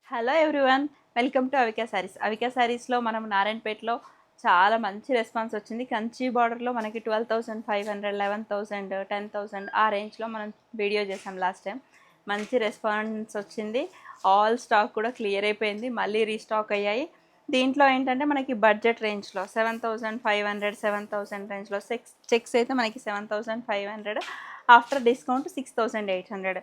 Hello everyone, welcome to Avika saris. Avika శారీస్లో మనం నారాయణపేటలో చాలా మంచి రెస్పాన్స్ వచ్చింది. కంచి బార్డర్లో మనకి 12,500, 11,000, 10,000 ఆ రేంజ్లో మనం వీడియో చేసాం లాస్ట్ టైం. మంచి రెస్పాన్స్ వచ్చింది. ఆల్ స్టాక్ కూడా క్లియర్ అయిపోయింది, మళ్ళీ రీస్టాక్ అయ్యాయి. దీంట్లో ఏంటంటే మనకి బడ్జెట్ రేంజ్లో 7,500, 7,000 రేంజ్లో చెక్స్ అయితే మనకి 7,500, ఆఫ్టర్ డిస్కౌంట్ 6,800.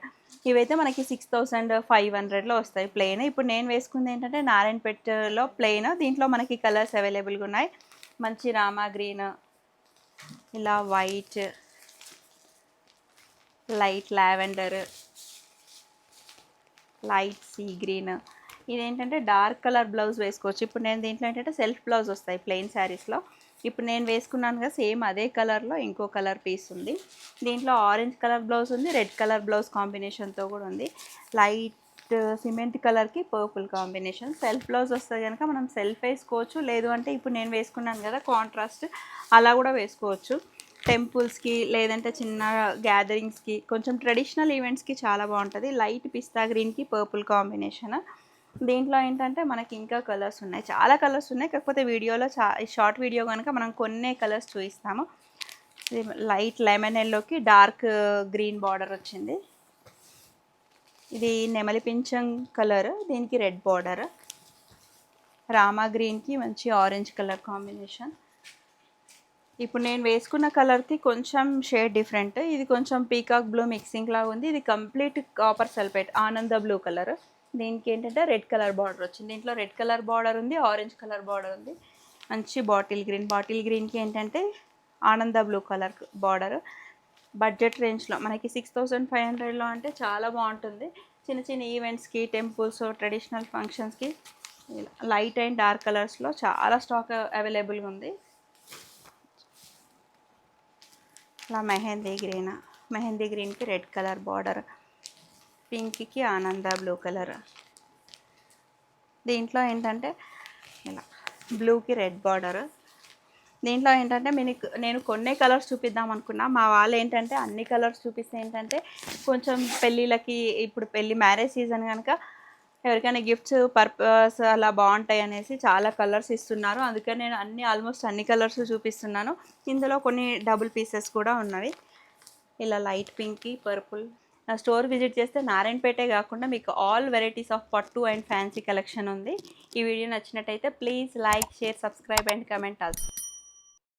ఇవైతే మనకి 6,500లో వస్తాయి ప్లెయిన్. ఇప్పుడు నేను వేసుకుంది ఏంటంటే నారాయణపేటలో ప్లెయిన్. దీంట్లో మనకి కలర్స్ అవైలబుల్గా ఉన్నాయి. మంచి రామా గ్రీన్, ఇలా white, light lavender, light sea green. ఇదేంటంటే డార్క్ కలర్ బ్లౌజ్ వేసుకోవచ్చు. ఇప్పుడు నేను దీంట్లో ఏంటంటే సెల్ఫ్ బ్లౌజ్ వస్తాయి ప్లెయిన్ శారీస్లో. ఇప్పుడు నేను వేసుకున్నాను కదా, సేమ్ అదే కలర్లో ఇంకో కలర్ పీస్ ఉంది. దీంట్లో ఆరెంజ్ కలర్ బ్లౌజ్ ఉంది, రెడ్ కలర్ బ్లౌజ్ కాంబినేషన్తో కూడా ఉంది. లైట్ సిమెంట్ కలర్కి పర్పుల్ కాంబినేషన్. సెల్ఫ్ బ్లౌజ్ వస్తే కనుక మనం సెల్ఫ్ వేసుకోవచ్చు, లేదు అంటే ఇప్పుడు నేను వేసుకున్నాను కదా కాంట్రాస్ట్, అలా కూడా వేసుకోవచ్చు. టెంపుల్స్కి లేదంటే చిన్న గ్యాదరింగ్స్కి, కొంచెం ట్రెడిషనల్ ఈవెంట్స్కి చాలా బాగుంటుంది. లైట్ పిస్తా గ్రీన్కి పర్పుల్ కాంబినేషన్. దీంట్లో ఏంటంటే మనకి ఇంకా కలర్స్ ఉన్నాయి, చాలా కలర్స్ ఉన్నాయి. కాకపోతే వీడియోలో షార్ట్ వీడియో కనుక మనం కొన్నే కలర్స్ చూపిస్తాము. ఇది లైట్ లెమన్ ఎల్లోకి డార్క్ గ్రీన్ బార్డర్ వచ్చింది. ఇది నెమలి పింఛం కలర్, దీనికి రెడ్ బార్డర్. రామా గ్రీన్కి మంచి ఆరెంజ్ కలర్ కాంబినేషన్. ఇప్పుడు నేను వేసుకున్న కలర్కి కొంచెం షేడ్ డిఫరెంట్. ఇది కొంచెం పీకాక్ బ్లూ మిక్సింగ్ లాగా ఉంది. ఇది కంప్లీట్ కాపర్ సల్ఫేట్ ఆనంద బ్లూ కలర్. దీనికి ఏంటంటే రెడ్ కలర్ బార్డర్ వచ్చింది. దీంట్లో రెడ్ కలర్ బార్డర్ ఉంది, ఆరెంజ్ కలర్ బార్డర్ ఉంది. మంచి బాటిల్ గ్రీన్కి ఏంటంటే ఆనంద బ్లూ కలర్ బార్డర్. బడ్జెట్ రేంజ్లో మనకి 6,500లో అంటే చాలా బాగుంటుంది. చిన్న చిన్న ఈవెంట్స్కి, టెంపుల్స్, ట్రెడిషనల్ ఫంక్షన్స్కి లైట్ అండ్ డార్క్ కలర్స్లో చాలా స్టాక్ అవైలబుల్గా ఉంది. ఇలా మెహందీ గ్రీన్కి రెడ్ కలర్ బార్డర్, పింక్కి ఆనంద బ్లూ కలర్. దీంట్లో ఏంటంటే ఇలా బ్లూకి రెడ్ బార్డర్. దీంట్లో ఏంటంటే నేను కొన్నే కలర్స్ చూపిద్దాం అనుకున్నా. మా వాళ్ళు ఏంటంటే అన్ని కలర్స్ చూపిస్తే ఏంటంటే కొంచెం పెళ్ళిళ్ళకి, ఇప్పుడు మ్యారేజ్ సీజన్ కనుక ఎవరికైనా గిఫ్ట్స్ పర్పస్ అలా బాగుంటాయి అనేసి చాలా కలర్స్ ఇస్తున్నారు. అందుకని నేను ఆల్మోస్ట్ అన్ని కలర్స్ చూపిస్తున్నాను. ఇందులో కొన్ని డబుల్ పీసెస్ కూడా ఉన్నవి. ఇలా లైట్ పింక్కి పర్పుల్. స్టోర్ విజిట్ చేస్తే నారాయణపేటే కాకుండా మీకు ఆల్ వెరైటీస్ ఆఫ్ పట్టు అండ్ ఫ్యాన్సీ కలెక్షన్ ఉంది. ఈ వీడియో నచ్చినట్టయితే please like, share, subscribe and comment also.